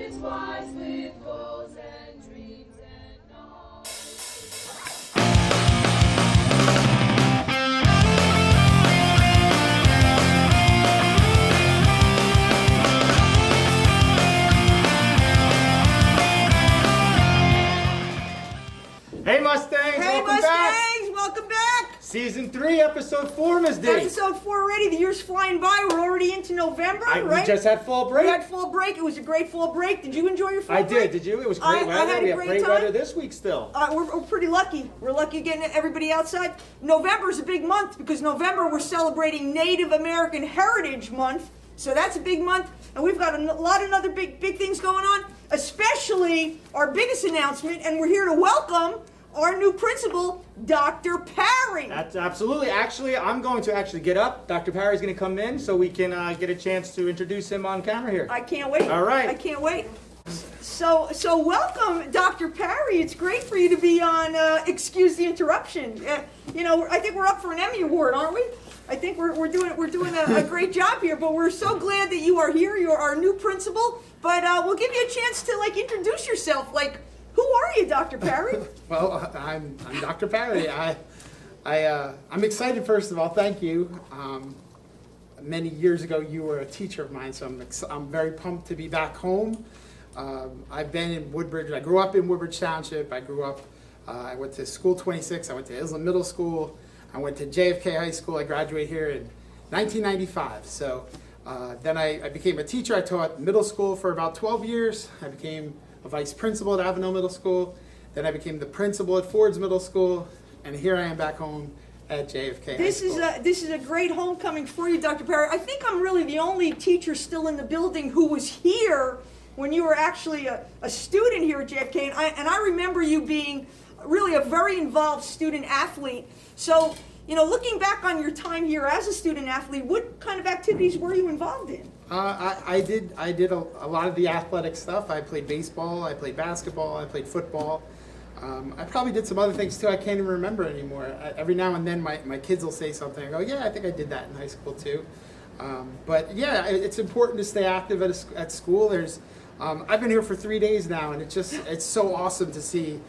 wise with goals and dreams and all. Hey Mustangs! Hey welcome Mustangs, welcome back! Season 3, Episode 4, Miss D. Episode 4 already, the year's flying by, we're already into November, right? We just had fall break. We had fall break, it was a great fall break. Did you enjoy your fall break? I did you? It was great weather. I had we a have great great time. weather this week still. We're pretty lucky. We're lucky getting everybody outside. November's a big month because November we're celebrating Native American Heritage Month. So that's a big month, and we've got a lot of other big things going on, especially our biggest announcement, and we're here to welcome our new principal, Dr. Parry. That's absolutely. Actually, I'm going to get up. Dr. Parry's going to come in so we can get a chance to introduce him on camera here. I can't wait. All right. I can't wait. So welcome, Dr. Parry. It's great for you to be on Excuse the Interruption. I think we're up for an Emmy Award, aren't we? I think we're doing a great job here, but we're so glad that you are here. You're our new principal, but we'll give you a chance to introduce yourself. Who are you, Dr. Parry? Well, I'm Dr. Parry. I'm excited. First of all, thank you. Many years ago, you were a teacher of mine, so I'm very pumped to be back home. I've been in Woodbridge. I grew up in Woodbridge Township. I went to School 26. I went to Iselin Middle School. I went to JFK High School. I graduated here in 1995. So then I became a teacher. I taught middle school for about 12 years. I became a vice principal at Avenel Middle School. Then I became the principal at Ford's Middle School. And here I am back home at JFK High School. This is a great homecoming for you, Dr. Parry. I think I'm really the only teacher still in the building who was here when you were actually a student here at JFK. And I remember you being really a very involved student athlete. So, looking back on your time here as a student athlete, what kind of activities were you involved in? I did a lot of the athletic stuff. I played baseball, I played basketball, I played football. I probably did some other things too. I can't even remember anymore. Every now and then my kids will say something. I go, yeah, I think I did that in high school too. But yeah, it's important to stay active at school. I've been here for 3 days now, and it's so awesome to see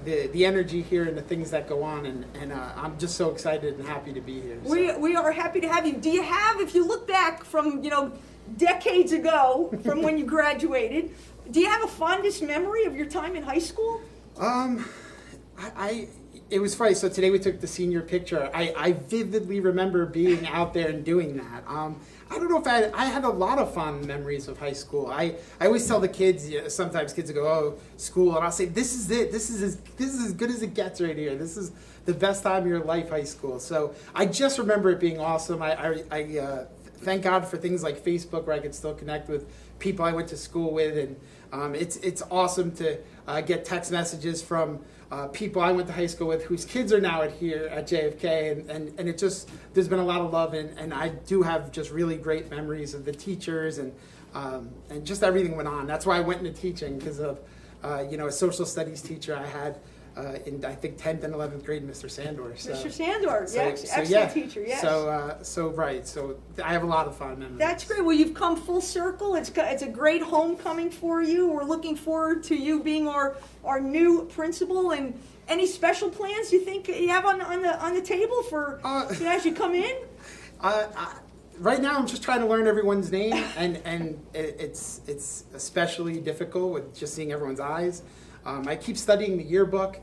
the energy here and the things that go on, and I'm just so excited and happy to be here. So. We are happy to have you. Do you have, if you look back from decades ago, from when you graduated, do you have a fondest memory of your time in high school? It was funny. So today we took the senior picture. I vividly remember being out there and doing that. I don't know if I had a lot of fond memories of high school. I always tell the kids, sometimes kids will go, oh, school, and I'll say, this is it. This is as good as it gets right here. This is the best time of your life, high school. So I just remember it being awesome. I thank God for things like Facebook where I could still connect with people I went to school with, and it's awesome to get text messages from people I went to high school with whose kids are now here at JFK, and it just, there's been a lot of love, and I do have just really great memories of the teachers, and just everything went on. That's why I went into teaching, because of a social studies teacher I had in, I think, 10th and 11th grade, Mr. Sandor. So, Mr. Sandor, yes, excellent yeah. teacher, yes. So I have a lot of fond memories. That's great. Well, you've come full circle. It's a great homecoming for you. We're looking forward to you being our new principal. And any special plans you think you have on the table for as you come in? Right now, I'm just trying to learn everyone's name, and it's especially difficult with just seeing everyone's eyes. I keep studying the yearbook.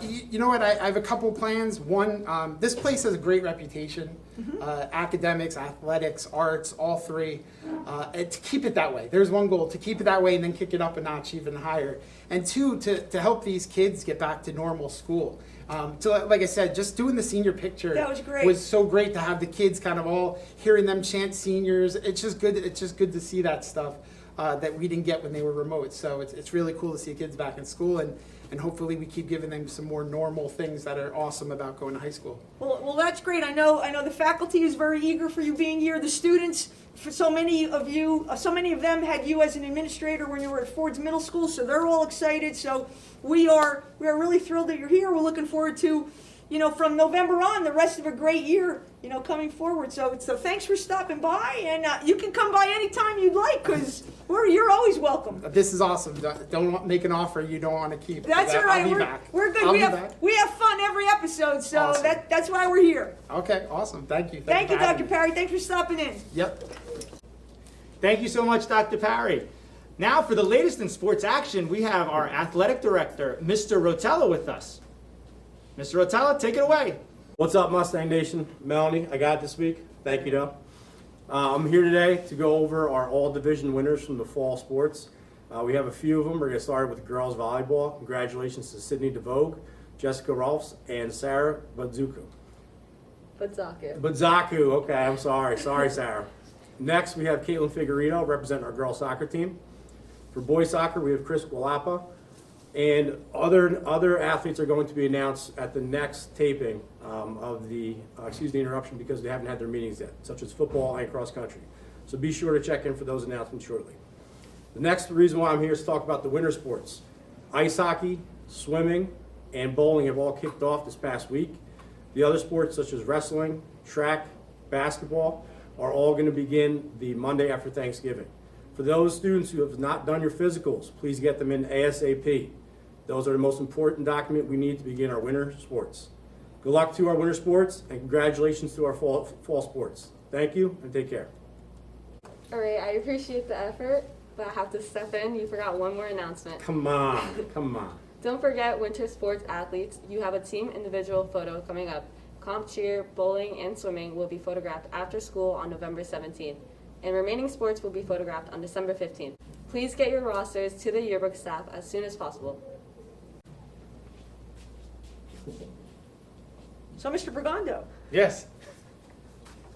You know what? I have a couple plans. One, this place has a great reputation. Academics, athletics, arts, all three. And to keep it that way. There's one goal, to keep it that way and then kick it up a notch even higher. And two, to help these kids get back to normal school. So like I said, just doing the senior picture that was great. Was so great to have the kids kind of all hearing them chant seniors. It's just good to see that stuff. That we didn't get when they were remote. So it's really cool to see kids back in school, and hopefully we keep giving them some more normal things that are awesome about going to high school. Well, that's great. I know the faculty is very eager for you being here. The students, for so many of them had you as an administrator when you were at Ford's Middle School, so they're all excited. So we are really thrilled that you're here. We're looking forward to from November on, the rest of a great year, coming forward. So thanks for stopping by, and you can come by anytime you'd like, because you're always welcome. This is awesome. Don't make an offer you don't want to keep. That's all right. I'll be back. We're good. I'll We be have back. we have fun every episode, so Awesome. that's why we're here. Okay, awesome. Thank you. Thank you, for having Dr. me. Parry. Thanks for stopping in. Yep. Thank you so much, Dr. Parry. Now, for the latest in sports action, we have our athletic director, Mr. Rotella, with us. Mr. Rotella, take it away. What's up, Mustang Nation? Melanie, I got it this week. Thank you, though. I'm here today to go over our all-division winners from the fall sports. We have a few of them. We're going to start with girls volleyball. Congratulations to Sydney DeVogue, Jessica Rolfs, and Sarah Budzaku. Budzaku, okay, I'm sorry. Sorry, Sarah. Next, we have Caitlin Figueredo representing our girls soccer team. For boys soccer, we have Chris Gualapa. And other athletes are going to be announced at the next taping of the, excuse the interruption, because they haven't had their meetings yet, such as football and cross country. So be sure to check in for those announcements shortly. The next reason why I'm here is to talk about the winter sports. Ice hockey, swimming, and bowling have all kicked off this past week. The other sports, such as wrestling, track, basketball, are all going to begin the Monday after Thanksgiving. For those students who have not done your physicals, please get them in ASAP. Those are the most important document we need to begin our winter sports. Good luck to our winter sports, and congratulations to our fall sports. Thank you, and take care. All right, I appreciate the effort, but I have to step in. You forgot one more announcement. Come on, come on. Don't forget winter sports athletes. You have a team individual photo coming up. Comp cheer, bowling, and swimming will be photographed after school on November 17th, and remaining sports will be photographed on December 15th. Please get your rosters to the yearbook staff as soon as possible. So, Mr. Bergondo, Yes.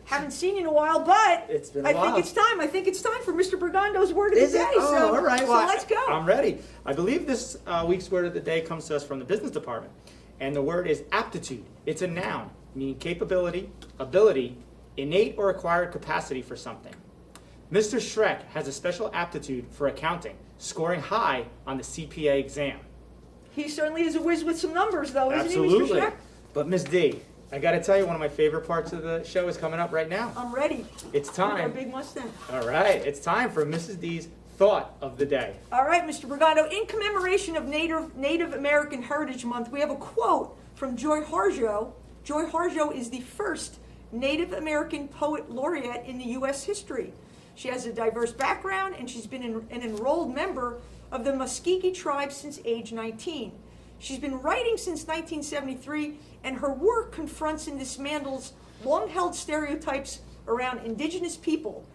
haven't seen you in a while, but It's been a I while. think it's time. I think it's time for Mr. Bergondo's word of Is the it? day. Oh, so, all right. so Well, let's go. I'm ready. I believe this week's word of the day comes to us from the business department. And the word is aptitude. It's a noun, meaning capability, ability, innate or acquired capacity for something. Mr. Schreck has a special aptitude for accounting, scoring high on the CPA exam. He certainly is a whiz with some numbers, though, isn't Absolutely. he, Mr. Schreck? But Miss D, I got to tell you, one of my favorite parts of the show is coming up right now. I'm ready. It's With our time. big Mustang. All right, it's time for Mrs. D's thought of the day. All right, Mr. Bergondo, in commemoration of Native American Heritage Month, we have a quote from Joy Harjo. Joy Harjo is the first Native American poet laureate in the U.S. history. She has a diverse background, and she's been an enrolled member of the Muskegee tribe since age 19. She's been writing since 1973, and her work confronts and dismantles long-held stereotypes around indigenous people.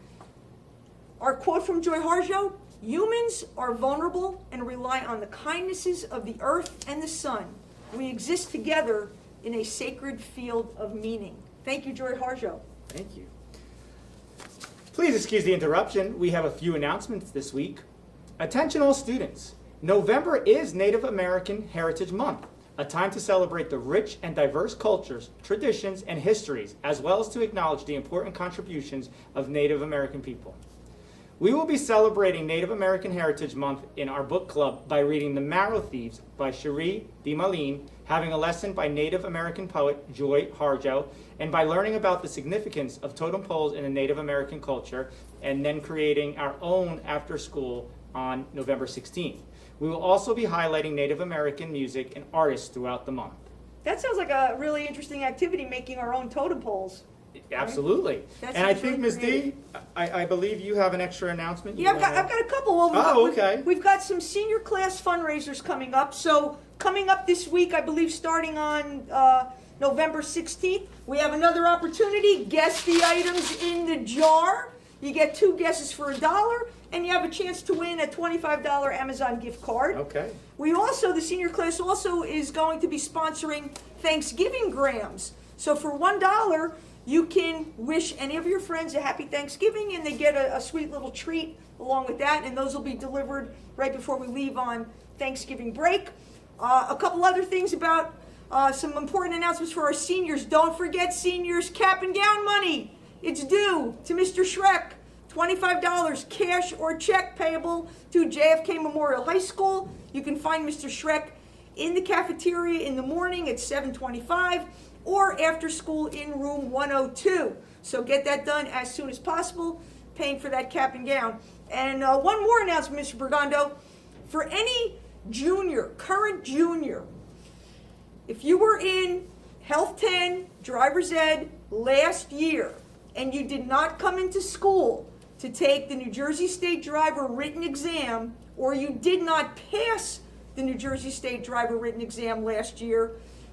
Our quote from Joy Harjo: humans are vulnerable and rely on the kindnesses of the earth and the sun. We exist together in a sacred field of meaning. Thank you, Joy Harjo. Thank you. Please excuse the interruption. We have a few announcements this week. Attention all students. November is Native American Heritage Month, a time to celebrate the rich and diverse cultures, traditions, and histories, as well as to acknowledge the important contributions of Native American people. We will be celebrating Native American Heritage Month in our book club by reading The Marrow Thieves by Cherie DeMaline, having a lesson by Native American poet Joy Harjo, and by learning about the significance of totem poles in the Native American culture, and then creating our own after school on November 16th. We will also be highlighting Native American music and artists throughout the month. That sounds like a really interesting activity, making our own totem poles. Absolutely. That And I sounds think, really Ms. D, creative. I believe you have an extra announcement. Yeah, I've got a couple of them. Oh, okay. We've got some senior class fundraisers coming up. So coming up this week, I believe starting on November 16th, we have another opportunity. Guess the items in the jar. You get 2 guesses for $1, and you have a chance to win a $25 Amazon gift card. Okay. We also, the senior class also is going to be sponsoring Thanksgiving grams. So for $1, you can wish any of your friends a happy Thanksgiving, and they get a sweet little treat along with that, and those will be delivered right before we leave on Thanksgiving break. A couple other things about some important announcements for our seniors. Don't forget seniors' cap and gown money. It's due to Mr. Schreck. $25 cash or check payable to JFK Memorial High School. You can find Mr. Schreck in the cafeteria in the morning at 7:25 or after school in room 102. So get that done as soon as possible, paying for that cap and gown. And one more announcement, Mr. Bergondo. For any junior, current junior, if you were in Health 10, Driver's Ed last year, and you did not come into school to take the New Jersey State Driver written exam, or you did not pass the New Jersey State Driver written exam last year,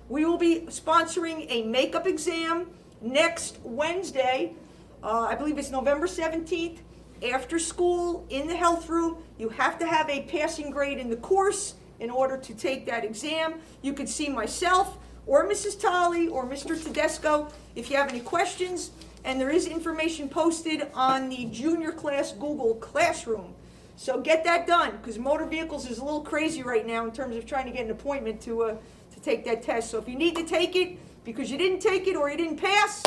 we will be sponsoring a makeup exam next Wednesday. I believe it's November 17th, after school in the health room. You have to have a passing grade in the course in order to take that exam. You could see myself or Mrs. Tolley or Mr. Tedesco if you have any questions. And there is information posted on the junior class Google Classroom. So get that done, because motor vehicles is a little crazy right now in terms of trying to get an appointment to take that test. So if you need to take it because you didn't take it or you didn't pass,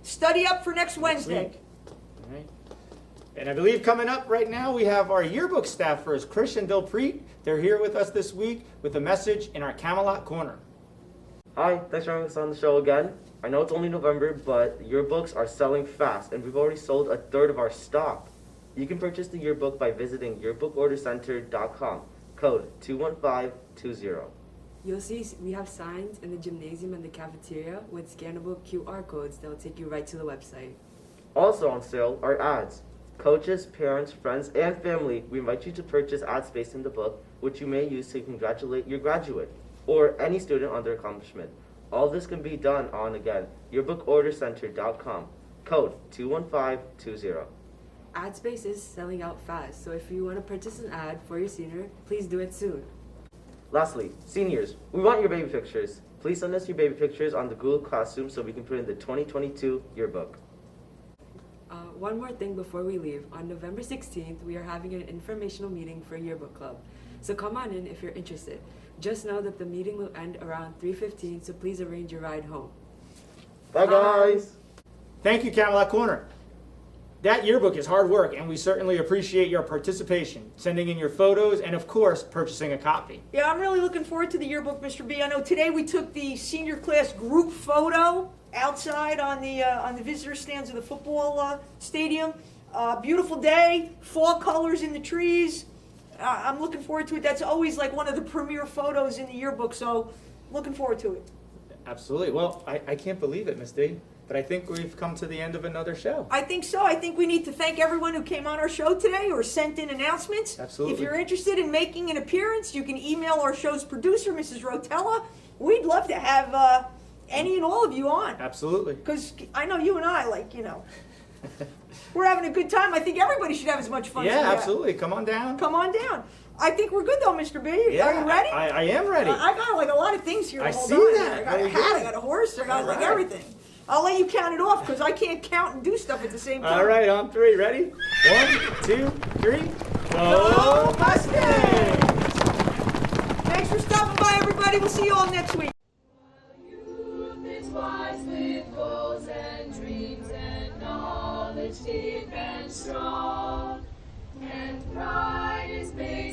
study up for next Wednesday. Week. All right. And I believe coming up right now we have our yearbook staffers, Chris and Bill Preet. They're here with us this week with a message in our Camelot Corner. Hi, thanks for having us on the show again. I know it's only November, but yearbooks are selling fast, and we've already sold a third of our stock. You can purchase the yearbook by visiting yearbookordercenter.com, code 21520. You'll see we have signs in the gymnasium and the cafeteria with scannable QR codes that will take you right to the website. Also on sale are ads. Coaches, parents, friends, and family, we invite you to purchase ad space in the book, which you may use to congratulate your graduate or any student on their accomplishment. All this can be done on, again, yearbookordercenter.com, code 21520. Ad space is selling out fast, so if you want to purchase an ad for your senior, please do it soon. Lastly, seniors, we want your baby pictures. Please send us your baby pictures on the Google Classroom so we can put in the 2022 yearbook. One more thing before we leave. On November 16th, we are having an informational meeting for Yearbook Club. So come on in if you're interested. Just know that the meeting will end around 3:15, so please arrange your ride home. Bye, guys! Thank you, Camelot Corner. That yearbook is hard work, and we certainly appreciate your participation, sending in your photos, and of course, purchasing a copy. Yeah, I'm really looking forward to the yearbook, Mr. B. I know today we took the senior class group photo outside on the visitor stands of the football stadium. Beautiful day, fall colors in the trees. I'm looking forward to it. That's always like one of the premier photos in the yearbook, so looking forward to it. Absolutely. Well, I can't believe it, Miss D, but I think we've come to the end of another show. I think so. I think we need to thank everyone who came on our show today or sent in announcements. Absolutely. If you're interested in making an appearance, you can email our show's producer, Mrs. Rotella. We'd love to have any and all of you on. Absolutely. Because I know you and I, we're having a good time. I think everybody should have as much fun as we Yeah, have. absolutely. Come on down. Come on down. I think we're good though, Mr. B. Yeah, Are you ready? I am ready. I got a lot of things here to I hold see on to. that. I got a Very hat, good. I got a horse, I got All right. everything. I'll let you count it off because I can't count and do stuff at the same time. All right, on three. Ready? 1, 2, 3. Go Mustangs! Thanks for stopping by, everybody. We'll see you all next week. Youth is wise with goals and dreams and knowledge deep and strong, and pride is based